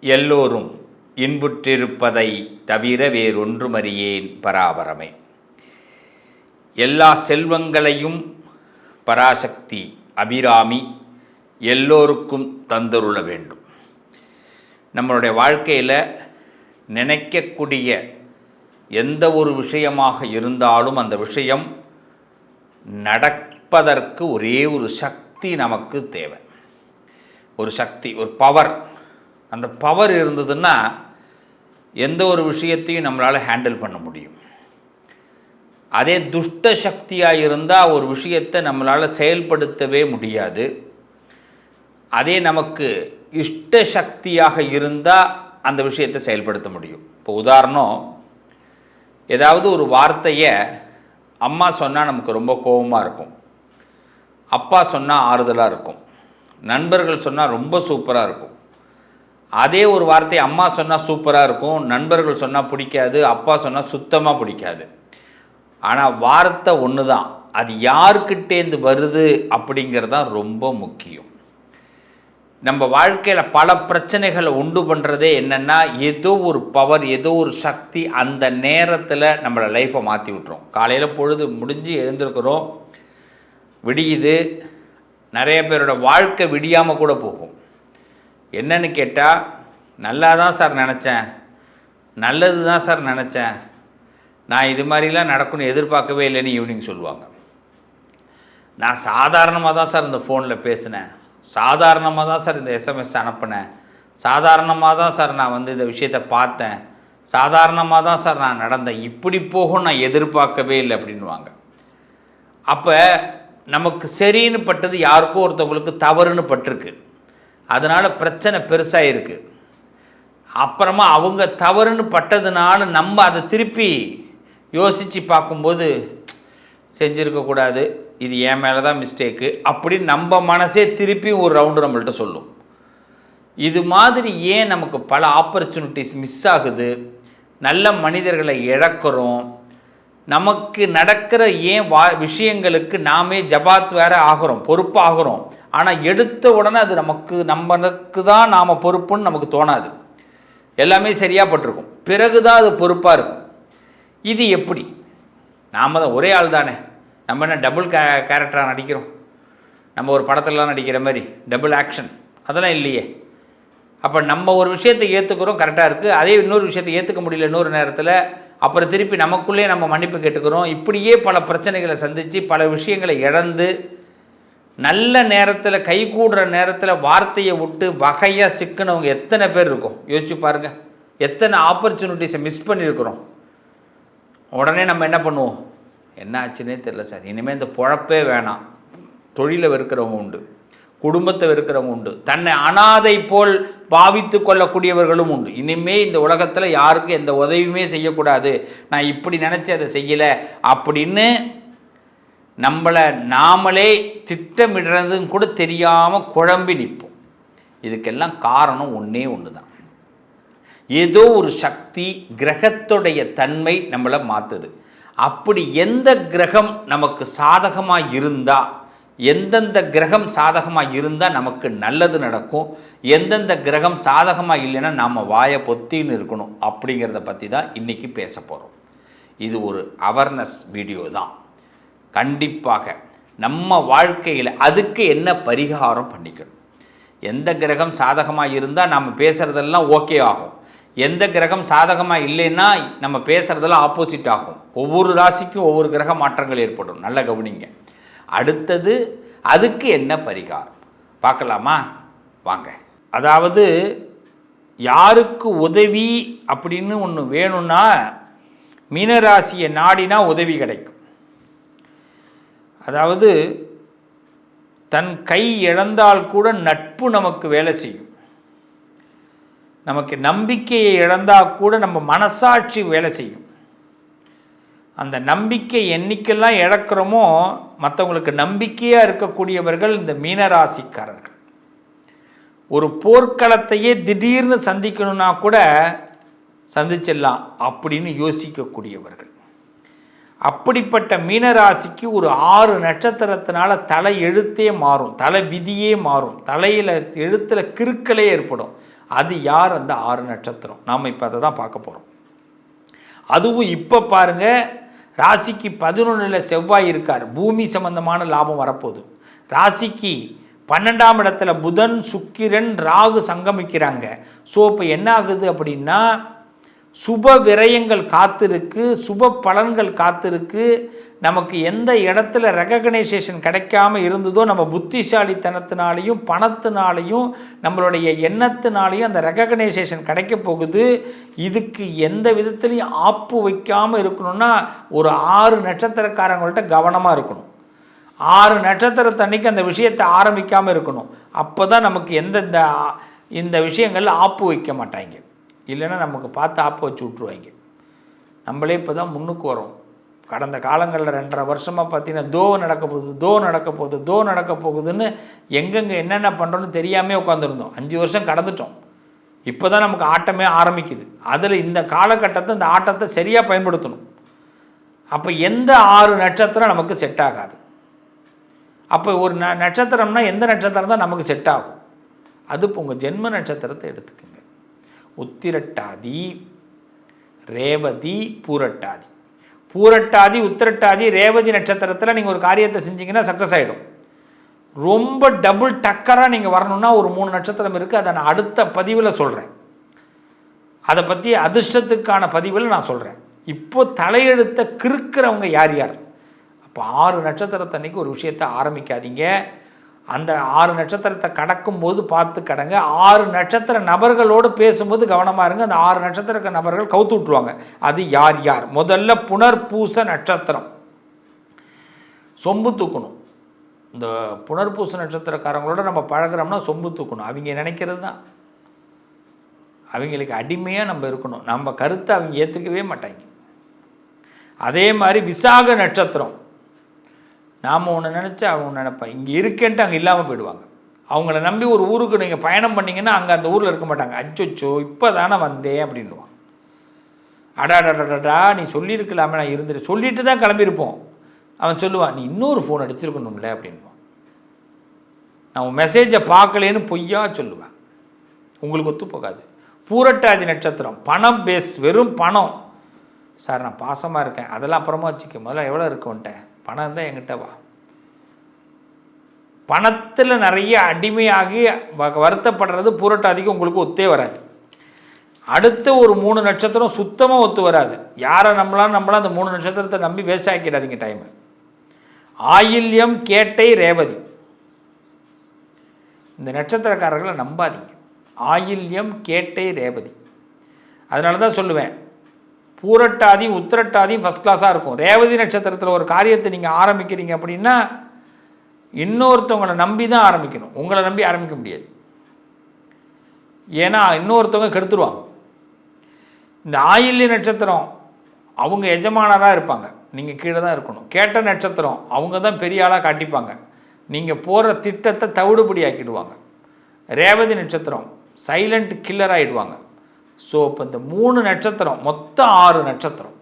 எல்லோரும் இன்புற்றிருப்பதை தவிர வேறொன்றுமறியேன் பராபரமே. எல்லா செல்வங்களையும் பராசக்தி அபிராமி எல்லோருக்கும் தந்தருள வேண்டும். நம்மளுடைய வாழ்க்கையில் நினைக்கக்கூடிய எந்த ஒரு விஷயமாக இருந்தாலும் அந்த விஷயம் நடப்பதற்கு ஒரே ஒரு சக்தி நமக்கு தேவை. ஒரு சக்தி, ஒரு பவர். அந்த பவர் இருந்ததுன்னா எந்த ஒரு விஷயத்தையும் நம்மளால் ஹேண்டில் பண்ண முடியும். அதே துஷ்ட சக்தியாக இருந்தால் ஒரு விஷயத்தை நம்மளால் செயல்படுத்தவே முடியாது. அதே நமக்கு இஷ்ட சக்தியாக இருந்தால் அந்த விஷயத்தை செயல்படுத்த முடியும். இப்போ உதாரணம், ஏதாவது ஒரு வார்த்தையை அம்மா சொன்னால் நமக்கு ரொம்ப கோபமாக இருக்கும், அப்பா சொன்னால் ஆறுதலாக இருக்கும், நண்பர்கள் சொன்னால் ரொம்ப சூப்பராக இருக்கும். அதே ஒரு வார்த்தை அம்மா சொன்னால் சூப்பராக இருக்கும், நண்பர்கள் சொன்னால் பிடிக்காது, அப்பா சொன்னால் சுத்தமாக பிடிக்காது. ஆனால் வார்த்தை ஒன்று தான், அது யாருக்கிட்டேருந்து வருது அப்படிங்கிறது தான் ரொம்ப முக்கியம். நம்ம வாழ்க்கையில் பல பிரச்சனைகளை உண்டு பண்ணுறதே என்னென்னா, ஏதோ ஒரு பவர், ஏதோ ஒரு சக்தி அந்த நேரத்தில் நம்மளை லைஃப்பை மாற்றி விட்டுரும். காலையில் பொழுது முடிஞ்சு எழுந்திருக்கிறோம், விடியுது, நிறைய பேரோட வாழ்க்கை விடியாமல் கூட போகும். என்னன்னு கேட்டால், நல்லா தான் சார் நினச்சேன், நல்லது தான் சார் நினச்சேன், நான் இது மாதிரிலாம் நடக்கும்னு எதிர்பார்க்கவே இல்லைன்னு ஈவினிங் சொல்லுவாங்க. நான் சாதாரணமாக தான் சார் இந்த ஃபோனில் பேசினேன், சாதாரணமாக தான் சார் இந்த எஸ்எம்எஸ் அனுப்பினேன், சாதாரணமாக தான் சார் நான் இந்த விஷயத்தை பார்த்தேன், சாதாரணமாக தான் சார் நான் நடந்தேன், இப்படி போகும் நான் எதிர்பார்க்கவே இல்லை அப்படின்வாங்க. அப்போ நமக்கு சரின்னு பட்டது யாருக்கோ ஒருத்தவங்களுக்கு தவறுன்னு பட்டிருக்கு, அதனால் பிரச்சனை பெருசாக இருக்குது. அப்புறமா அவங்க தவறுன்னு பட்டதுனால நம்ம அதை திருப்பி யோசித்து பார்க்கும்போது, செஞ்சுருக்கக்கூடாது, இது என் மேலே தான் மிஸ்டேக்கு அப்படின்னு நம்ம மனசே திருப்பி ஒரு ரவுண்டு நம்மள்கிட்ட சொல்லும். இது மாதிரி ஏன் நமக்கு பல ஆப்பர்ச்சுனிட்டிஸ் மிஸ் ஆகுது, நல்ல மனிதர்களை இழக்கிறோம், நமக்கு நடக்கிற ஏன் விஷயங்களுக்கு நாமே ஜபாத் வேறு ஆகிறோம், பொறுப்பாகிறோம். ஆனால் எடுத்த உடனே அது நமக்கு தான் நாம் பொறுப்புன்னு நமக்கு தோணாது. எல்லாமே சரியாக பட்டிருக்கும், பிறகு தான் அது பொறுப்பாக இருக்கும். இது எப்படி? நாம் தான் ஒரே ஆள் தானே, நம்ம என்ன டபுள் கேரக்டராக நடிக்கிறோம்? நம்ம ஒரு படத்துலலாம் நடிக்கிற மாதிரி டபுள் ஆக்ஷன் அதெல்லாம் இல்லையே. அப்போ நம்ம ஒரு விஷயத்தை ஏற்றுக்கிறோம், கரெக்டாக இருக்குது, அதே இன்னொரு விஷயத்தை ஏற்றுக்க முடியல இன்னொரு நேரத்தில், அப்புறம் திருப்பி நமக்குள்ளே நம்ம மன்னிப்பு கேட்டுக்கிறோம். இப்படியே பல பிரச்சனைகளை சந்தித்து பல விஷயங்களை இழந்து நல்ல நேரத்தில் கைகூடுற நேரத்தில் வார்த்தையை விட்டு வகையாக சிக்கினவங்க எத்தனை பேர் இருக்கும் யோசிச்சு பாருங்கள். எத்தனை ஆப்பர்ச்சுனிட்டிஸை மிஸ் பண்ணியிருக்கிறோம். உடனே நம்ம என்ன பண்ணுவோம், என்ன ஆச்சுன்னே தெரில சார், இனிமேல் இந்த பொழப்பே வேணாம். தொழிலை வெறுக்கிறவங்க உண்டு, குடும்பத்தை வெறுக்கிறவங்க உண்டு, தன்னை அனாதை போல் பாவித்து கொள்ளக்கூடியவர்களும் உண்டு. இனிமேல் இந்த உலகத்தில் யாருக்கும் எந்த உதவியுமே செய்யக்கூடாது, நான் இப்படி நினச்சி அதை செய்யலை அப்படின்னு நம்மளை நாமளே திட்டமிடுறதுன்னு கூட தெரியாமல் குழம்பி நிற்போம். இதுக்கெல்லாம் காரணம் ஒன்றே ஒன்று தான், ஏதோ ஒரு சக்தி, கிரகத்துடைய தன்மை நம்மளை மாற்றுது. அப்படி எந்த கிரகம் நமக்கு சாதகமாக இருந்தால், எந்தெந்த கிரகம் சாதகமாக இருந்தால் நமக்கு நல்லது நடக்கும், எந்தெந்த கிரகம் சாதகமாக இல்லைன்னா நாம் வாயை பொத்தின்னு இருக்கணும் அப்படிங்கிறத பற்றி தான் இன்றைக்கி பேச போகிறோம். இது ஒரு அவேர்னஸ் வீடியோ தான். கண்டிப்பாக நம்ம வாழ்க்கையில் அதுக்கு என்ன பரிகாரம் பண்ணிக்கணும், எந்த கிரகம் சாதகமாக இருந்தால் நம்ம பேசுகிறதெல்லாம் ஓகே ஆகும், எந்த கிரகம் சாதகமாக இல்லைன்னா நம்ம பேசுகிறதெல்லாம் ஆப்போசிட் ஆகும். ஒவ்வொரு ராசிக்கும் ஒவ்வொரு கிரக மாற்றங்கள் ஏற்படும், நல்ல கவனிங்க. அடுத்தது அதுக்கு என்ன பரிகாரம் பார்க்கலாமா? வாங்க. அதாவது யாருக்கு உதவி அப்படின்னு ஒன்று வேணும்னா மீனராசியை நாடினா உதவி கிடைக்கும். அதாவது தன் கை இழந்தால் கூட நட்பு நமக்கு வேலை செய்யும். நமக்கு நம்பிக்கையை இழந்தால் கூட நம்ம மனசாட்சி வேலை செய்யும். அந்த நம்பிக்கை என்னைக்கெல்லாம் இழக்கிறோமோ மற்றவங்களுக்கு நம்பிக்கையாக இருக்கக்கூடியவர்கள் இந்த மீனராசிக்காரர்கள். ஒரு போர்க்களத்தையே திடீர்னு சந்திக்கணும்னா கூட சந்திச்சிடலாம் அப்படின்னு யோசிக்கக்கூடியவர்கள். அப்படிப்பட்ட மீனராசிக்கு ஒரு 6 நட்சத்திரத்தினால தலை எழுத்தே மாறும், தலை விதியே மாறும், தலையில் எழுத்தில் கிறுக்களே ஏற்படும். அது யார்? அந்த 6 நட்சத்திரம். நாம் இப்போ அதை தான் பார்க்க போகிறோம். அதுவும் இப்போ பாருங்கள், ராசிக்கு 11ல் செவ்வாய் இருக்கார். பூமி சம்பந்தமான லாபம் வரப்போகுது. ராசிக்கு 12ஆம் இடத்துல புதன், சுக்கிரன், ராகு சங்கமிக்கிறாங்க. ஸோ இப்போ என்ன ஆகுது அப்படின்னா, சுப விரயங்கள் காத்திருக்கு, சுப பலன்கள் காத்திருக்கு. நமக்கு எந்த இடத்துல ரெகக்னைசேஷன் கிடைக்காம இருந்ததோ, நம்ம புத்திசாலித்தனத்தினாலையும் பணத்தினாலையும் நம்மளுடைய எண்ணத்தினாலையும் அந்த ரெகக்னைசேஷன் கிடைக்க போகுது. இதுக்கு எந்த விதத்துலையும் ஆப்பு வைக்காமல் இருக்கணும்னா ஒரு 6 நட்சத்திரக்காரங்கள்ட்ட கவனமாக இருக்கணும். 6 நட்சத்திரத்தன்னைக்கு அந்த விஷயத்தை ஆரம்பிக்காமல் இருக்கணும். அப்போ தான் நமக்கு இந்த விஷயங்கள் ஆப்பு வைக்க மாட்டாங்க. இல்லைன்னா நமக்கு பார்த்து ஆப்பு வச்சு விட்ருவாங்க. நம்மளே இப்போ தான் முன்னுக்கு வரோம். கடந்த காலங்களில் 2.5 வருஷமாக பார்த்தீங்கன்னா தோ நடக்க போகுதுன்னு எங்கெங்கே என்னென்ன பண்ணுறோன்னு தெரியாமல் உட்காந்துருந்தோம். 5 வருஷம் கடந்துட்டோம். இப்போ தான் நமக்கு ஆட்டமே ஆரம்பிக்குது. அதில் இந்த காலகட்டத்தை, இந்த ஆட்டத்தை சரியாக பயன்படுத்தணும். அப்போ எந்த 6 நட்சத்திரம் நமக்கு செட் ஆகாது? அப்போ ஒரு நட்சத்திரம்னா எந்த நட்சத்திரம் தான் நமக்கு செட் ஆகும்? அது இப்போ உங்கள் ஜென்ம நட்சத்திரத்தை எடுத்துக்கோங்க. உத்திரட்டாதி, ரேவதி, பூரட்டாதி. பூரட்டாதி, உத்திரட்டாதி, ரேவதி நட்சத்திரத்தில் நீங்கள் ஒரு காரியத்தை செஞ்சீங்கன்னா சக்ஸஸ் ஆகிடும். ரொம்ப டபுள் டக்கராக நீங்கள் வரணும்னா ஒரு 3 நட்சத்திரம் இருக்குது. அதை நான் அடுத்த பதிவில் சொல்கிறேன். அதை பற்றி அதிர்ஷ்டத்துக்கான பதிவில் நான் சொல்கிறேன். இப்போது தலையெழுத்தை கிறுக்கிறவங்க யார் யார்? அப்போ 6 நட்சத்திரத்தன்னைக்கு ஒரு விஷயத்தை ஆரம்பிக்காதீங்க. அந்த 6 நட்சத்திரத்தை கடக்கும்போது பார்த்து கடங்க. 6 நட்சத்திர நபர்களோடு பேசும்போது கவனமாக இருங்க. அந்த 6 நட்சத்திர நபர்கள் கவுத்து விட்ருவாங்க. அது யார் யார்? முதல்ல புனர்பூச நட்சத்திரம். சொம்பு தூக்கணும். இந்த புனர்பூச நட்சத்திரக்காரங்களோட நம்ம பழகிறோம்னா சொம்பு தூக்கணும். அவங்க நினைக்கிறது தான். அவங்களுக்கு அடிமையாக நம்ம இருக்கணும். நம்ம கருத்தை அவங்க ஏற்றுக்கவே மாட்டாங்க. அதே மாதிரி விசாக நட்சத்திரம். நாம் ஒன்று நினச்சா அவங்க ஒன்று நினைப்பேன். இங்கே இருக்கேன்ட்டு அங்கே இல்லாமல் போயிடுவாங்க. அவங்கள நம்பி ஒரு ஊருக்கு நீங்கள் பயணம் பண்ணிங்கன்னா அங்கே அந்த ஊரில் இருக்க மாட்டாங்க. அச்சோச்சோ இப்போ தானே வந்தேன் அப்படின்வான். அடாடாடாடா நீ சொல்லியிருக்கலாமே, நான் இருந்துட்டு சொல்லிட்டு தான் கிளம்பியிருப்போம். அவன் சொல்லுவான், நீ இன்னொரு ஃபோன் அடிச்சிருக்கணும்ல அப்படின்வான். நான் உன் மெசேஜை பார்க்கலேன்னு பொய்யா சொல்லுவேன். உங்களுக்கு ஒத்து போகாது. பூரட்டாதி நட்சத்திரம் பணம் பேஸ், வெறும் பணம். சார் நான் பாசமாக இருக்கேன், அதெல்லாம் அப்புறமா வச்சுக்க, முதல்ல எவ்வளோ இருக்கவன்ட்டேன், பணம் தான் என்கிட்ட வா. பணத்தில் நிறைய அடிமையாகி வருத்தப்படுறது பூரட்டாதிக்கு உங்களுக்கு ஒத்தே வராது. அடுத்த ஒரு 3 நட்சத்திரம் சுத்தமாக ஒத்து வராது. யாரை நம்பலாம் அந்த 3 நட்சத்திரத்தை நம்பி வேஸ்ட் ஆக்கிடாதீங்க டைமு. ஆயில்யம், கேட்டை, ரேவதி. இந்த நட்சத்திரக்காரர்களை நம்பாதீங்க. ஆயில்யம், கேட்டை, ரேவதி. அதனால தான் சொல்லுவேன், பூரட்டாதி உத்திரட்டாதி ஃபஸ்ட் கிளாஸாக இருக்கும். ரேவதி நட்சத்திரத்தில் ஒரு காரியத்தை நீங்கள் ஆரம்பிக்கிறீங்க அப்படின்னா இன்னொருத்தவங்களை நம்பி தான் ஆரம்பிக்கணும். உங்களை நம்பி ஆரம்பிக்க முடியாது. ஏன்னா இன்னொருத்தவங்க கெடுத்துருவாங்க. இந்த ஆயில்ய நட்சத்திரம் அவங்க எஜமானராக இருப்பாங்க, நீங்கள் கீழே தான் இருக்கணும். கேட்ட நட்சத்திரம் அவங்க தான் பெரிய ஆளாக காட்டிப்பாங்க, நீங்கள் போகிற திட்டத்தை தவிடுபடி ஆக்கிடுவாங்க. ரேவதி நட்சத்திரம் சைலண்ட் கில்லர் ஆகிடுவாங்க. ஸோ இப்போ இந்த 3 நட்சத்திரம் மொத்தம் 6 நட்சத்திரம்.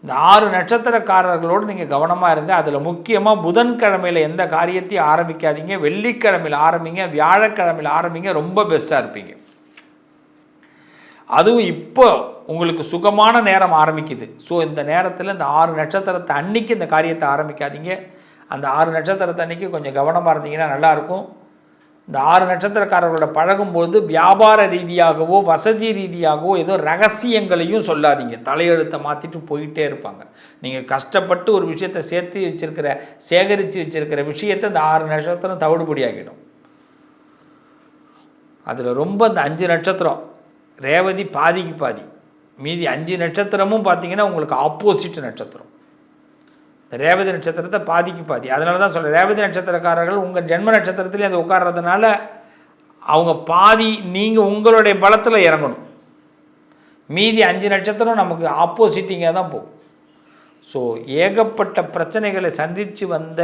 இந்த 6 நட்சத்திரக்காரர்களோடு நீங்கள் கவனமாக இருங்க. அதில் முக்கியமாக புதன்கிழமையில் எந்த காரியத்தையும் ஆரம்பிக்காதீங்க. வெள்ளிக்கிழமையில் ஆரம்பிங்க, வியாழக்கிழமையில் ஆரம்பிங்க, ரொம்ப பெஸ்ட்டாக இருப்பீங்க. அதுவும் இப்போ உங்களுக்கு சுகமான நேரம் ஆரம்பிக்குது. ஸோ இந்த நேரத்தில் இந்த 6 நட்சத்திரத்தை அன்னைக்கு இந்த காரியத்தை ஆரம்பிக்காதீங்க. அந்த 6 நட்சத்திரத்தை அன்றைக்கி கொஞ்சம் கவனமாக இருந்தீங்கன்னா நல்லாயிருக்கும். இந்த 6 நட்சத்திரக்காரர்களோட பழகும்போது வியாபார ரீதியாகவோ வசதி ரீதியாகவோ ஏதோ ரகசியங்களையும் சொல்லாதீங்க. தலையெழுத்தை மாற்றிட்டு போயிட்டே இருப்பாங்க. நீங்கள் கஷ்டப்பட்டு ஒரு விஷயத்தை சேகரித்து வச்சிருக்கிற விஷயத்தை இந்த 6 நட்சத்திரம் தவிடுபடி ஆகிடும். அதில் ரொம்ப இந்த 5 நட்சத்திரம் ரேவதி பாதிக்கு பாதி, மீதி 5 நட்சத்திரமும் பார்த்தீங்கன்னா உங்களுக்கு ஆப்போசிட் நட்சத்திரம். ரேவதி நட்சத்திரத்தை பாதிக்கு பாதி. அதனால தான் சொல்கிறேன், ரேவதி நட்சத்திரக்காரர்கள் உங்கள் ஜென்ம நட்சத்திரத்துலேயே அது உட்கார்றதுனால அவங்க பாதி நீங்கள் உங்களுடைய பலத்தில் இறங்கணும். மீதி 5 நட்சத்திரம் நமக்கு ஆப்போசிட்டிங்காக தான் போகும். ஸோ ஏகப்பட்ட பிரச்சனைகளை சந்தித்து வந்த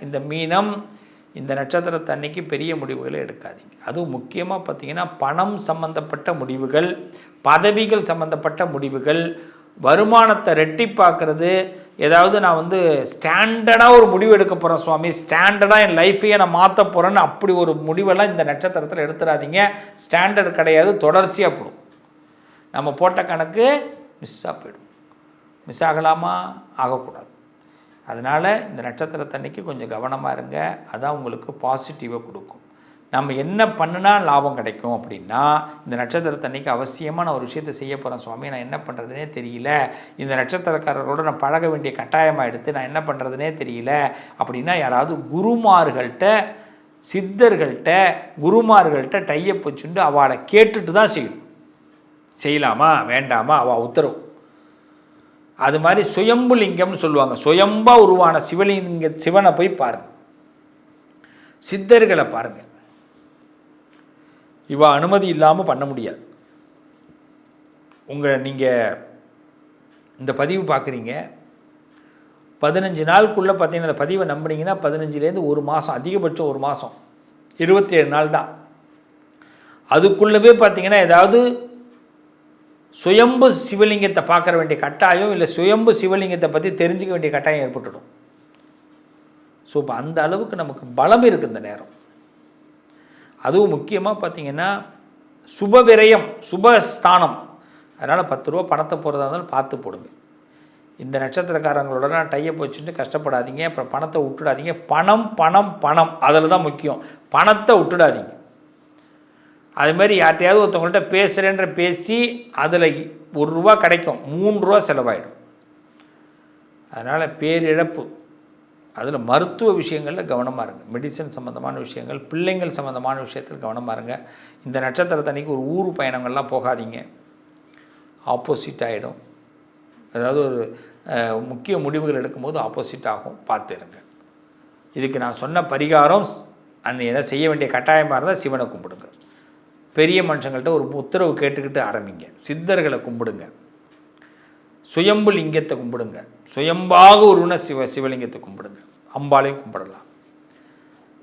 இந்த மீனம் இந்த நட்சத்திரத்தை அன்னைக்கு பெரிய முடிவுகளை எடுக்காதீங்க. அதுவும் முக்கியமாக பார்த்திங்கன்னா பணம் சம்பந்தப்பட்ட முடிவுகள், பதவிகள் சம்பந்தப்பட்ட முடிவுகள், வருமானத்தை ரெட்டிப்பாக்குறது, ஏதாவது நான் வந்து ஸ்டாண்டர்டாக ஒரு முடிவு எடுக்க போகிறேன் சுவாமி, ஸ்டாண்டர்டாக என் லைஃப்பையே நான் மாற்ற போகிறேன்னு அப்படி ஒரு முடிவெல்லாம் இந்த நட்சத்திரத்தில் எடுத்துடாதீங்க. ஸ்டாண்டர்ட் கிடையாது, தொடர்ச்சியாக போடும். நம்ம போட்ட கணக்கு மிஸ்ஸாக போயிடும். மிஸ் ஆகலாமா? ஆகக்கூடாது. அதனால் இந்த நட்சத்திரத்தன்னைக்கு கொஞ்சம் கவனமாக இருங்க. அதான் உங்களுக்கு பாசிட்டிவாக கொடுக்கும். நம்ம என்ன பண்ணுனா லாபம் கிடைக்கும் அப்படின்னா, இந்த நட்சத்திரத்தன்னைக்கு அவசியமாக நான் ஒரு விஷயத்தை செய்ய போகிறேன் சுவாமி, நான் என்ன பண்ணுறதுனே தெரியல, இந்த நட்சத்திரக்காரர்களோடு நான் பழக வேண்டிய கட்டாயமாக எடுத்து நான் என்ன பண்ணுறதுனே தெரியல அப்படின்னா, யாராவது குருமார்கள்ட்ட, சித்தர்கள்ட்ட, குருமார்கள்ட்ட டையப் வச்சுட்டு அவளை கேட்டுட்டு தான் செய்யணும். செய்யலாமா வேண்டாமா அவள் உத்தரவு. அது மாதிரி சுயம்பு லிங்கம்னு சொல்லுவாங்க. சுயம்பா உருவான சிவனை போய் பாருங்க, சித்தர்களை பாருங்க. இவ அனுமதி இல்லாமல் பண்ண முடியாது. நீங்கள் இந்த பதிவு பார்க்குறீங்க, 15 நாளுக்குள்ளே பார்த்தீங்கன்னா இந்த பதிவை நம்பினீங்கன்னா 15லேருந்து ஒரு மாதம், அதிகபட்சம் ஒரு மாதம், 27 நாள் தான். அதுக்குள்ளவே பார்த்தீங்கன்னா ஏதாவது சுயம்பு சிவலிங்கத்தை பார்க்க வேண்டிய கட்டாயம், இல்லை சுயம்பு சிவலிங்கத்தை பற்றி தெரிஞ்சிக்க வேண்டிய கட்டாயம் ஏற்பட்டுடும். ஸோ இப்போ அந்த அளவுக்கு நமக்கு பலம் இருக்குது இந்த நேரம். அதுவும் முக்கியமாக பார்த்தீங்கன்னா சுப விரயம், சுபஸ்தானம். அதனால் 10 ரூபா பணத்தை போகிறதா இருந்தாலும் பார்த்து போடுங்க. இந்த நட்சத்திரக்காரங்களோட நான் டையப் வச்சுட்டு கஷ்டப்படாதீங்க. அப்புறம் பணத்தை விட்டுடாதீங்க. பணம் பணம் பணம் அதில் தான் முக்கியம். பணத்தை விட்டுடாதீங்க. அதுமாதிரி யார்ட்டையாவது ஒருத்தவங்கள்ட்ட பேசுகிறேன்ற பேசி அதில் 1 ரூபா கிடைக்கும், 3 ரூபா செலவாயிடும். அதனால் பேரிழப்பு. அதில் மருத்துவ விஷயங்களில் கவனமாக இருங்க. மெடிசன் சம்மந்தமான விஷயங்கள், பிள்ளைங்கள் சம்மந்தமான விஷயத்தில் கவனமாக இருங்க. இந்த நட்சத்திரத்தன்னைக்கு ஒரு ஊர் பயணங்கள்லாம் போகாதீங்க, ஆப்போசிட் ஆகிடும். அதாவது ஒரு முக்கிய முடிவுகள் எடுக்கும்போது ஆப்போசிட் ஆகும், பார்த்துருங்க. இதுக்கு நான் சொன்ன பரிகாரம், எதாவது செய்ய வேண்டிய கட்டாயமாக இருந்தால் சிவனை கும்பிடுங்க. பெரிய மனுஷங்கள்ட்ட ஒரு உத்தரவு கேட்டுக்கிட்டு ஆரம்பிங்க. சித்தர்களை கும்பிடுங்க. சுயம்பு லிங்கத்தை கும்பிடுங்க. சுயம்பாக உருவன சிவலிங்கத்தை கும்பிடுங்க. அம்பாளையும் கும்பிடலாம்.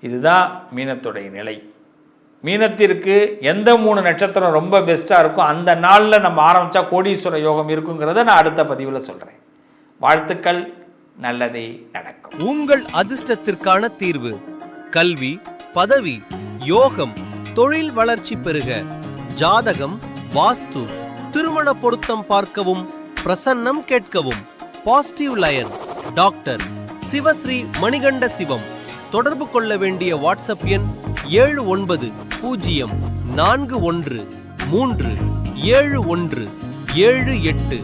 இதுதான் மீனத்துடைய நிலை. மீனத்திற்கு எந்த 3 நட்சத்திரம் ரொம்ப பெஸ்ட்டாக இருக்கும், அந்த நாளில் நம்ம ஆரம்பித்தா கோடீஸ்வர யோகம் இருக்குங்கிறத நான் அடுத்த பதிவில் சொல்கிறேன். வாழ்த்துக்கள், நல்லதே நடக்கும். உங்கள் அதிர்ஷ்டத்திற்கான தீர்வு: கல்வி, பதவி, யோகம், தொழில் வளர்ச்சி பெருக. ஜாதகம், வாஸ்து, திருமண பொருத்தம் பார்க்கவும், பிரசன்னம் கேட்கவும். Positive line doctor Sivasri Manikanda Sivam. தொடர்பு கொள்ள வேண்டிய வாட்ஸ்அப் எண் 7904137178.